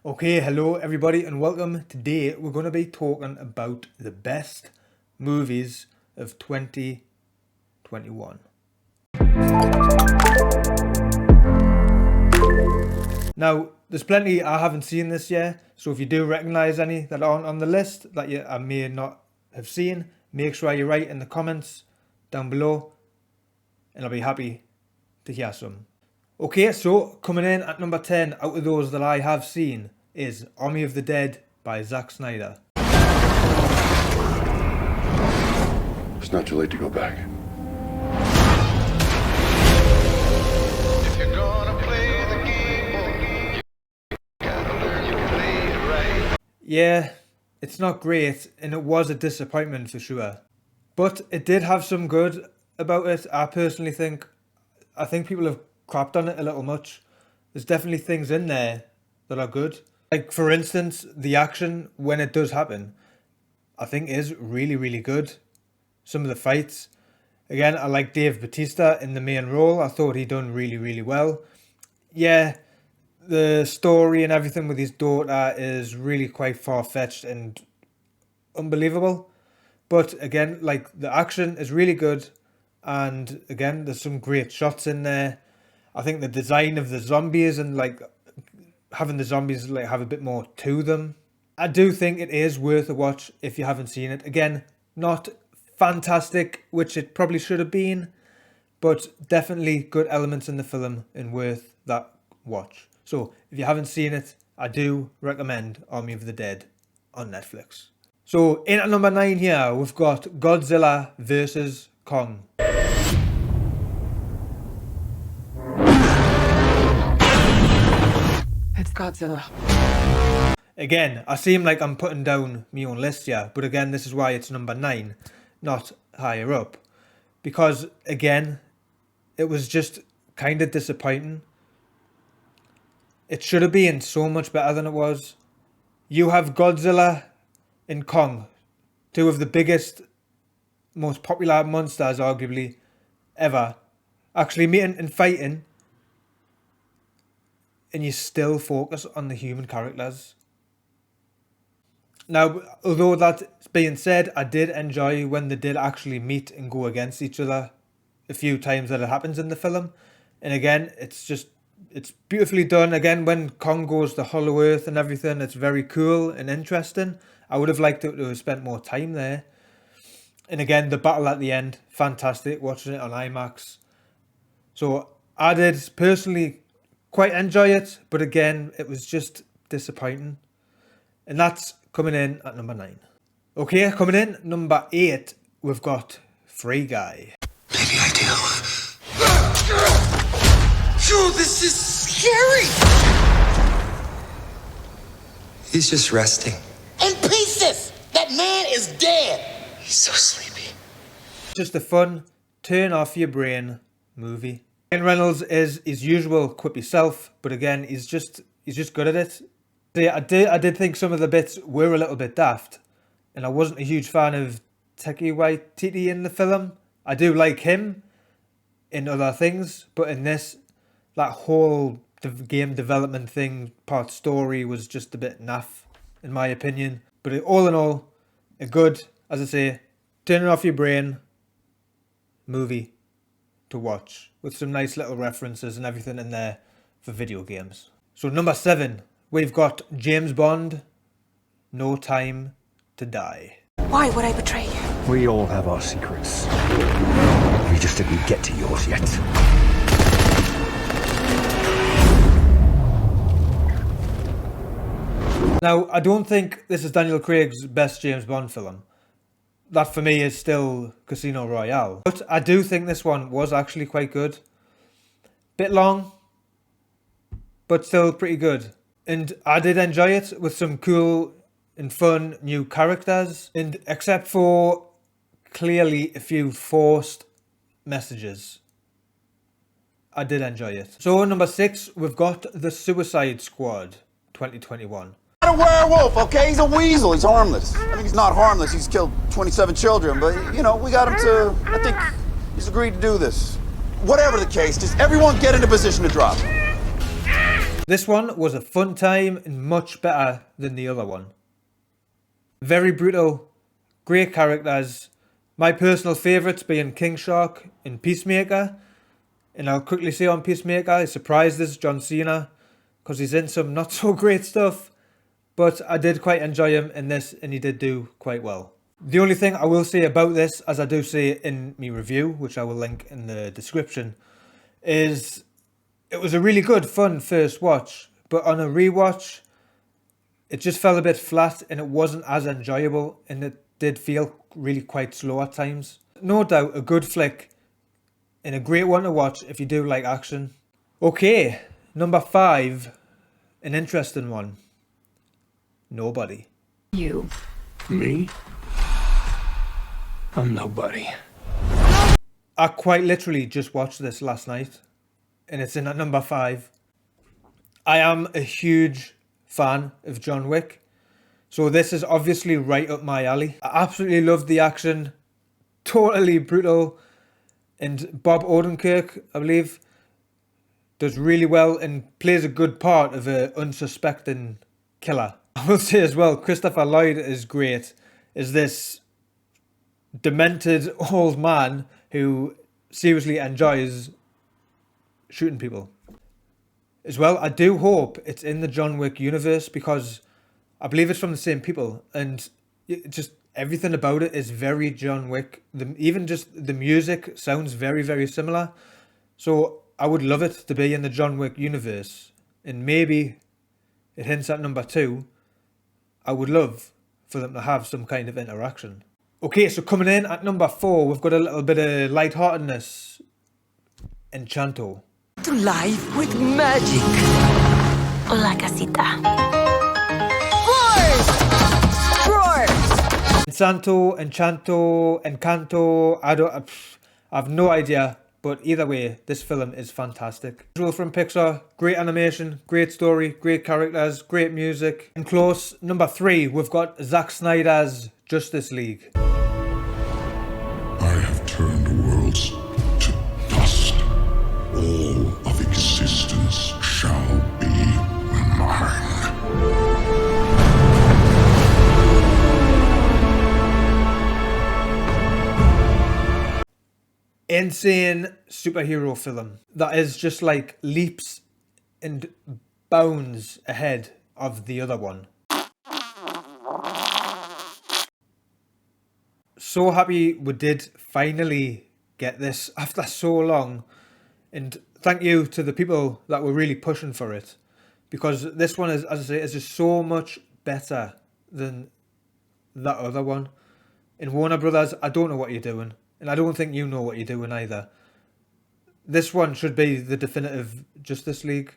Okay, hello everybody and welcome. Today we're going to be talking about the best movies of 2021. Now, there's plenty I haven't seen this year, so if you do recognise any that aren't on the list that I may not have seen, make sure you write in the comments down below and I'll be happy to hear some. Okay, so coming in at number 10 out of those that I have seen is Army of the Dead by Zack Snyder. It's not too late to go back. If you're gonna play the game, you gotta learn to play it right. Yeah, it's not great and it was a disappointment for sure. But it did have some good about it. I personally think people have crapped on it a little much. There's definitely things in there that are good. Like for instance, the action when it does happen, I think is really, really good. Some of the fights. Again, I like Dave Bautista in the main role. I thought he done really, really well. Yeah, the story and everything with his daughter is really quite far-fetched and unbelievable. But again, like the action is really good. And again, there's some great shots in there. I think the design of the zombies and like having the zombies like have a bit more to them. I do think it is worth a watch if you haven't seen it. Again, not fantastic, which it probably should have been, but definitely good elements in the film and worth that watch. So if you haven't seen it, I do recommend Army of the Dead on Netflix. So in at number 9 here, we've got Godzilla vs. Kong. It's Godzilla. Again, I seem like I'm putting down my own list here, but again, this is why it's number 9, not higher up. Because again, it was just kind of disappointing. It should have been so much better than it was. You have Godzilla and Kong, two of the biggest, most popular monsters arguably ever, actually meeting and fighting, and you still focus on the human characters. Now, although that's being said, I did enjoy when they did actually meet and go against each other a few times that it happens in the film. And again, it's beautifully done. Again, when Kong goes to Hollow Earth and everything, it's very cool and interesting. I would have liked to have spent more time there. And again, the battle at the end, fantastic, watching it on IMAX. So I did personally quite enjoy it, but again, it was just disappointing. And that's coming in at number 9. Okay, coming in number 8, we've got Free Guy. Maybe I do. Phew, this is scary. He's just resting. In pieces! That man is dead! He's so sleepy. Just a fun, turn off your brain movie. Ryan Reynolds is his usual quippy self, but again, he's just good at it. See, I did think some of the bits were a little bit daft, and I wasn't a huge fan of Taika Waititi in the film. I do like him in other things, but in this, that whole game development thing, part story was just a bit naff, in my opinion. But all in all, a good, as I say, turn it off your brain movie to watch with some nice little references and everything in there for video games. So number 7, we've got James Bond, No Time to Die. Why would I betray you? We all have our secrets. We just didn't get to yours yet. Now, I don't think this is Daniel Craig's best James Bond film. That for me is still Casino Royale. But I do think this one was actually quite good. Bit long, but still pretty good. And I did enjoy it with some cool and fun new characters. And except for clearly a few forced messages, I did enjoy it. So number 6, we've got The Suicide Squad 2021. Not a werewolf, okay? He's a weasel. He's harmless. I mean, he's not harmless. He's killed 27 children, but, you know, we got him to... I think he's agreed to do this. Whatever the case, just everyone get into position to drop. This one was a fun time and much better than the other one. Very brutal, great characters. My personal favourites being King Shark and Peacemaker. And I'll quickly say on Peacemaker, I surprised this John Cena because he's in some not so great stuff. But I did quite enjoy him in this and he did do quite well. The only thing I will say about this, as I do say in my review, which I will link in the description, is it was a really good, fun first watch. But on a rewatch, it just fell a bit flat and it wasn't as enjoyable and it did feel really quite slow at times. No doubt a good flick and a great one to watch if you do like action. Okay, number 5, an interesting one. Nobody. You. Me? I'm nobody. I quite literally just watched this last night and it's in at number 5. I am a huge fan of John Wick, so this is obviously right up my alley. I absolutely loved the action, totally brutal, and Bob Odenkirk, I believe, does really well and plays a good part of an unsuspecting killer. I will say as well, Christopher Lloyd is great as this demented old man who seriously enjoys shooting people. As well, I do hope it's in the John Wick universe because I believe it's from the same people and just everything about it is very John Wick. Even just the music sounds very, very similar. So I would love it to be in the John Wick universe. And maybe it hints at number 2. I would love for them to have some kind of interaction. Okay, so coming in at number 4, we've got a little bit of lightheartedness. Enchanted. To life with magic. Hola, casita. Encanto, I have no idea, but either way, this film is fantastic. Visual from Pixar, great animation, great story, great characters, great music. And close, number 3, we've got Zack Snyder's Justice League. I have turned worlds to dust. All of existence shall be mine. Insane superhero film that is just like leaps and bounds ahead of the other one. So happy we did finally get this after so long, and thank you to the people that were really pushing for it, because this one is, as I say, is just so much better than that other one. In Warner Brothers, I don't know what you're doing. And I don't think you know what you're doing either. This one should be the definitive Justice League.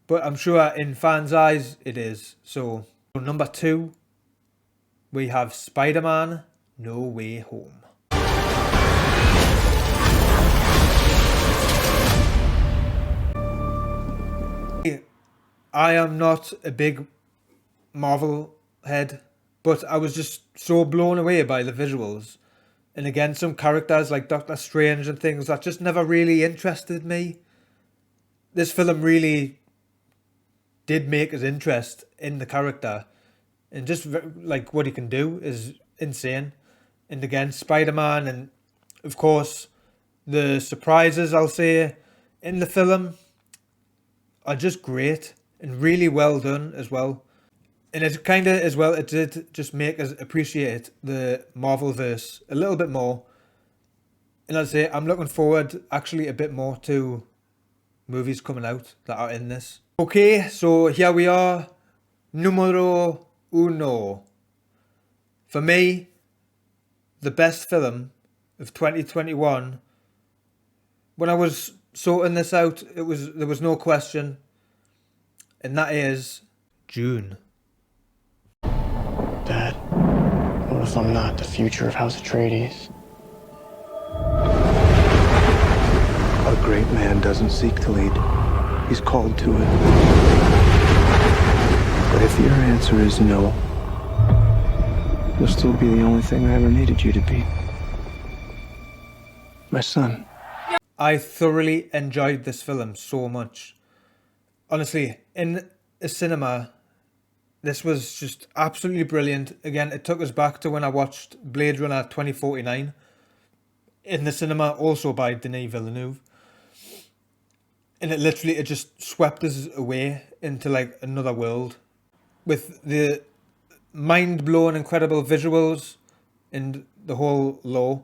But I'm sure in fans' eyes it is. So number 2, we have Spiderman No Way Home. I am not a big Marvel head, but I was just so blown away by the visuals. And again, some characters like Doctor Strange and things that just never really interested me. This film really did make us interest in the character. And just like what he can do is insane. And again, Spider-Man and of course the surprises, I'll say, in the film are just great and really well done as well. And it kind of, as well, it did just make us appreciate the Marvelverse a little bit more. And as I say, I'm looking forward actually a bit more to movies coming out that are in this. Okay, so here we are. Numero 1. For me, the best film of 2021. When I was sorting this out, there was no question. And that is June. Dad, what if I'm not the future of House Atreides? A great man doesn't seek to lead. He's called to it. But if your answer is no, you'll still be the only thing I ever needed you to be. My son. I thoroughly enjoyed this film so much. Honestly, in a cinema, this was just absolutely brilliant. Again, it took us back to when I watched Blade Runner 2049 in the cinema, also by Denis Villeneuve. And it just swept us away into like another world with the mind-blowing, incredible visuals and the whole lore.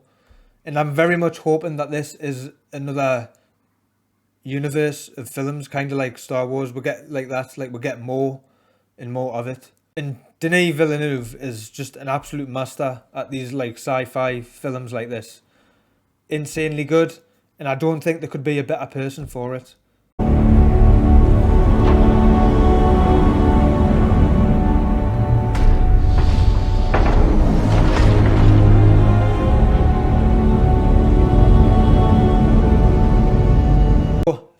And I'm very much hoping that this is another universe of films, kind of like Star Wars. We get like that, like we get more and more of it. And Denis Villeneuve is just an absolute master at these like sci-fi films like this. Insanely good, and I don't think there could be a better person for it.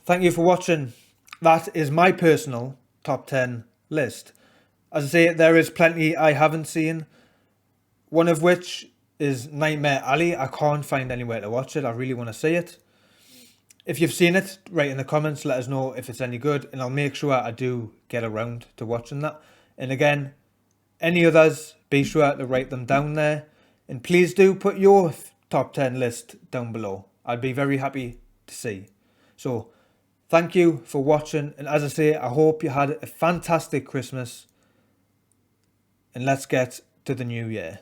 Thank you for watching. That is my personal top 10 list. As I say, there is plenty I haven't seen. One of which is Nightmare Alley. I can't find anywhere to watch it. I really want to see it. If you've seen it, write in the comments. Let us know if it's any good. And I'll make sure I do get around to watching that. And again, any others, be sure to write them down there. And please do put your top 10 list down below. I'd be very happy to see. So, thank you for watching, and as I say, I hope you had a fantastic Christmas, and let's get to the new year.